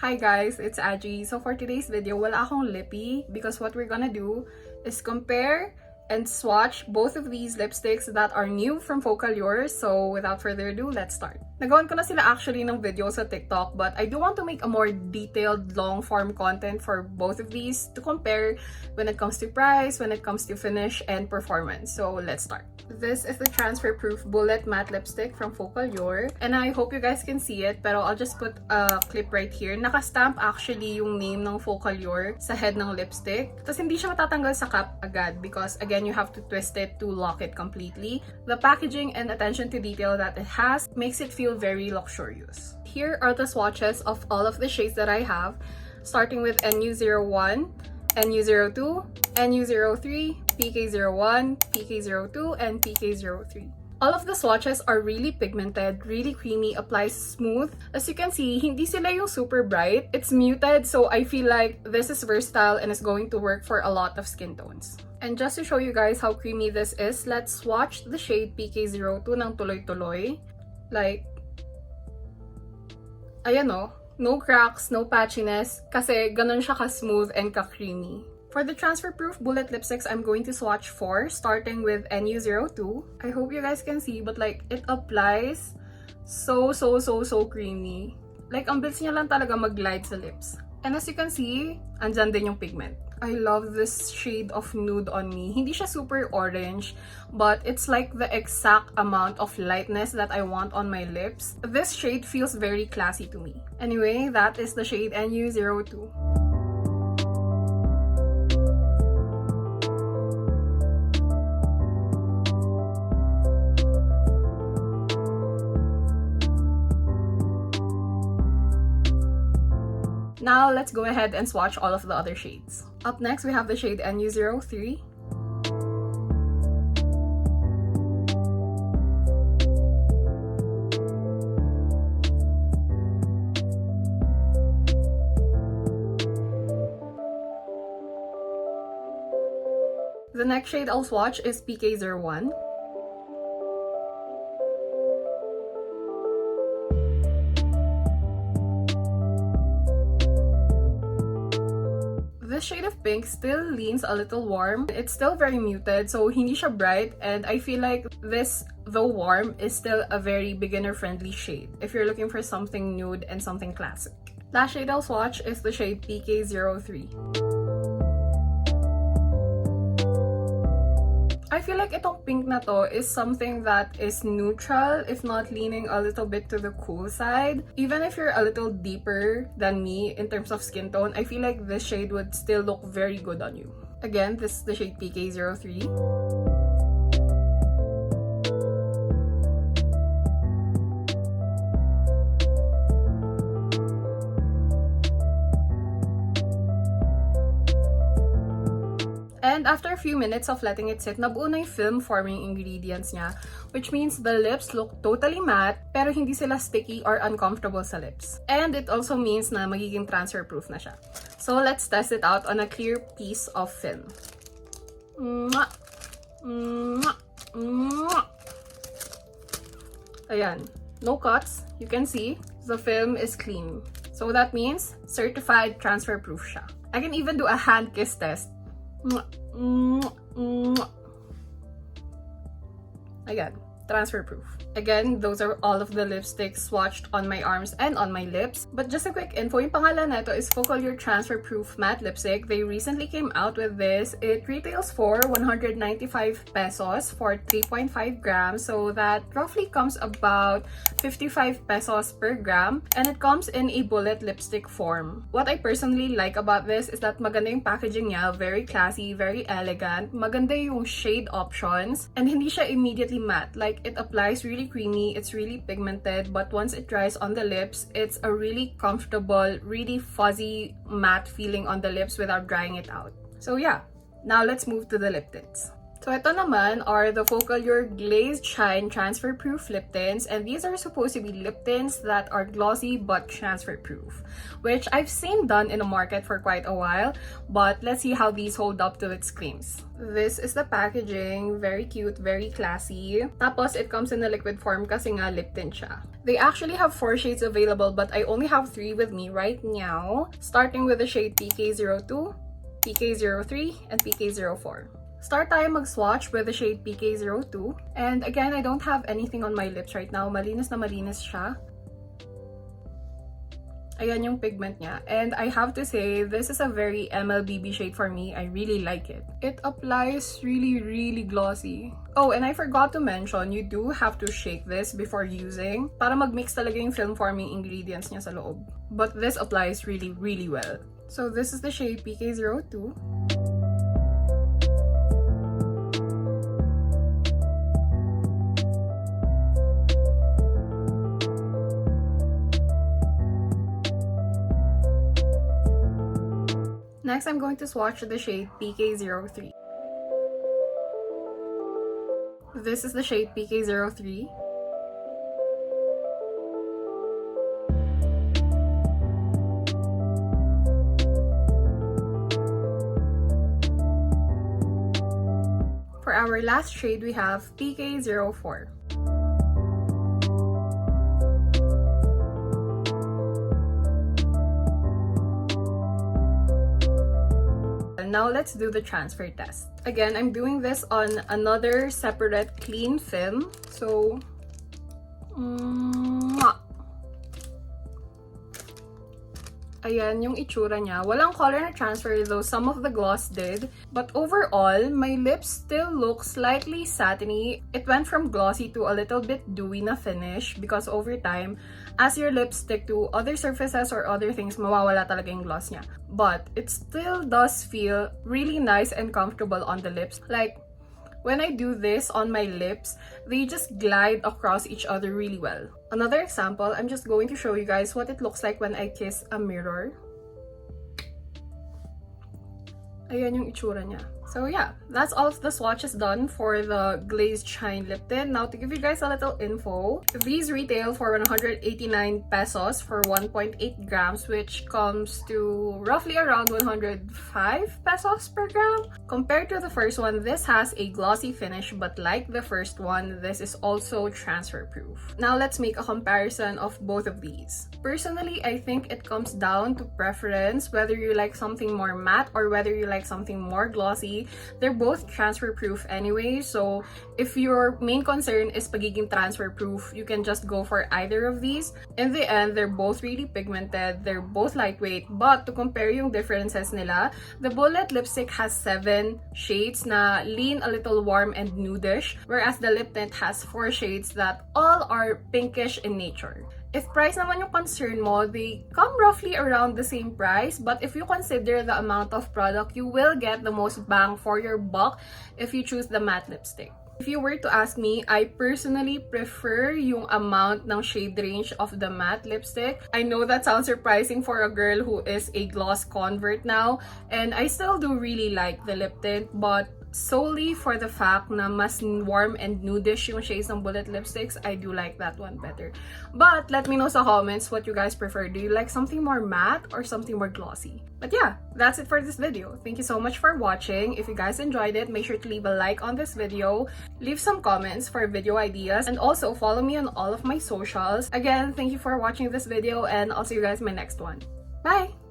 Hi guys, it's Aji. So for today's video, wala akong lippy because what we're gonna do is compare and swatch both of these lipsticks that are new from Focallure. So without further ado, let's start. Nagawan ko na sila actually ng video sa TikTok, but I do want to make a more detailed long-form content for both of these to compare when it comes to price, when it comes to finish, and performance. So let's start. This is the Transferproof Bullet Matte Lipstick from Focallure. And I hope you guys can see it, pero I'll just put a clip right here. Naka-stamp actually yung name ng Focallure sa head ng lipstick. Tapos hindi siya matatanggal sa cap agad because again, you have to twist it to lock it completely. The packaging and attention to detail that it has makes it feel very luxurious. Here are the swatches of all of the shades that I have, starting with NU01, NU02, NU03, PK01, PK02, and PK03. All of the swatches are really pigmented, really creamy, applies smooth. As you can see, hindi sila yung super bright. It's muted, so I feel like this is versatile and is going to work for a lot of skin tones. And just to show you guys how creamy this is, let's swatch the shade PK02 ng tuloy-tuloy. Like, ayan o, no cracks, no patchiness, kasi ganun siya ka-smooth and ka-creamy. For the Transferproof Bullet Lipsticks, I'm going to swatch 4, starting with NU02. I hope you guys can see, but like, it applies so creamy. Like, ang bilis niya lang talaga mag-glide sa lips. And as you can see, andyan din yung pigment. I love this shade of nude on me. Hindi siya super orange, but it's like the exact amount of lightness that I want on my lips. This shade feels very classy to me. Anyway, that is the shade NU02. Now, let's go ahead and swatch all of the other shades. Up next, we have the shade NU03. The next shade I'll swatch is PK01. This shade of pink still leans a little warm. It's still very muted, so hindi siya bright, and I feel like this, though warm, is still a very beginner-friendly shade if you're looking for something nude and something classic. Last shade I'll swatch is the shade PK03. I feel like itong pink na to is something that is neutral, if not leaning a little bit to the cool side. Even if you're a little deeper than me in terms of skin tone, I feel like this shade would still look very good on you. Again, this is the shade PK03. And after a few minutes of letting it sit, nabuo na yung film-forming ingredients niya, which means the lips look totally matte, pero hindi sila sticky or uncomfortable sa lips. And it also means na magiging transfer-proof na siya. So let's test it out on a clear piece of film. Mwah! Mwah! Mwah! Ayan. No cuts. You can see the film is clean. So that means certified transfer-proof siya. I can even do a hand kiss test. Again, transfer-proof. Again, those are all of the lipsticks swatched on my arms and on my lips. But just a quick info, yung pangalan na ito is Focallure Transferproof Matte Lipstick. They recently came out with this. It retails for 195 pesos for 3.5 grams. So that roughly comes about 55 pesos per gram. And it comes in a bullet lipstick form. What I personally like about this is that maganda yung packaging niya. Very classy, very elegant. Maganda yung shade options. And hindi siya immediately matte. Like, it applies really creamy, it's really pigmented, but once it dries on the lips, it's a really comfortable, really fuzzy matte feeling on the lips without drying it out. So yeah, now let's move to the lip tints. So ito naman are the Focallure Glaze Shine Transferproof lip tints, and these are supposed to be lip tints that are glossy but transfer-proof, which I've seen done in the market for quite a while, but let's see how these hold up to its claims. This is the packaging, very cute, very classy. Tapos it comes in a liquid form kasi nga lip tint siya. They actually have 4 shades available, but I only have 3 with me right now, starting with the shade PK02, PK03, and PK04. Start tayo mag-swatch with the shade PK02. And again, I don't have anything on my lips right now. Malinis na malinis siya. Ayan yung pigment niya. And I have to say, this is a very MLBB shade for me. I really like it. It applies really, really glossy. Oh, and I forgot to mention, you do have to shake this before using para mag-mix talaga yung film-forming ingredients niya sa loob. But this applies really, really well. So this is the shade PK02. Next, I'm going to swatch the shade PK03. This is the shade PK03. For our last shade, we have PK04. Now let's do the transfer test. Again, I'm doing this on another separate clean film. So, ayan yung itsura niya. Walang color na transfer though some of the gloss did. But overall, my lips still look slightly satiny. It went from glossy to a little bit dewy na finish because over time, as your lips stick to other surfaces or other things, mawawala talaga yung gloss niya. But it still does feel really nice and comfortable on the lips. Like, when I do this on my lips, they just glide across each other really well. Another example, I'm just going to show you guys what it looks like when I kiss a mirror. Ayan yung itsura niya. So yeah, that's all of the swatches done for the Glazed Shine Lip Tint. Now to give you guys a little info, these retail for 189 pesos for 1.8 grams, which comes to roughly around 105 pesos per gram. Compared to the first one, this has a glossy finish, but like the first one, this is also transfer proof. Now let's make a comparison of both of these. Personally, I think it comes down to preference, whether you like something more matte or whether you like something more glossy. They're both transfer proof anyway, so if your main concern is pagiging transfer proof, you can just go for either of these. In the end, they're both really pigmented, they're both lightweight, but to compare yung differences nila, the bullet lipstick has 7 shades na lean a little warm and nudish, whereas the lip tint has 4 shades that all are pinkish in nature. If price naman yung concern mo, they come roughly around the same price, but if you consider the amount of product, you will get the most bang for your buck if you choose the matte lipstick. If you were to ask me, I personally prefer yung amount ng shade range of the matte lipstick. I know that sounds surprising for a girl who is a gloss convert now, and I still do really like the lip tint, but solely for the fact na mas warm and nudish yung shades ng bullet lipsticks, I do like that one better. But let me know sa comments what you guys prefer. Do you like something more matte or something more glossy? But yeah, that's it for this video. Thank you so much for watching. If you guys enjoyed it, make sure to leave a like on this video, leave some comments for video ideas, and also follow me on all of my socials. Again, thank you for watching this video, and I'll see you guys in my next one. Bye!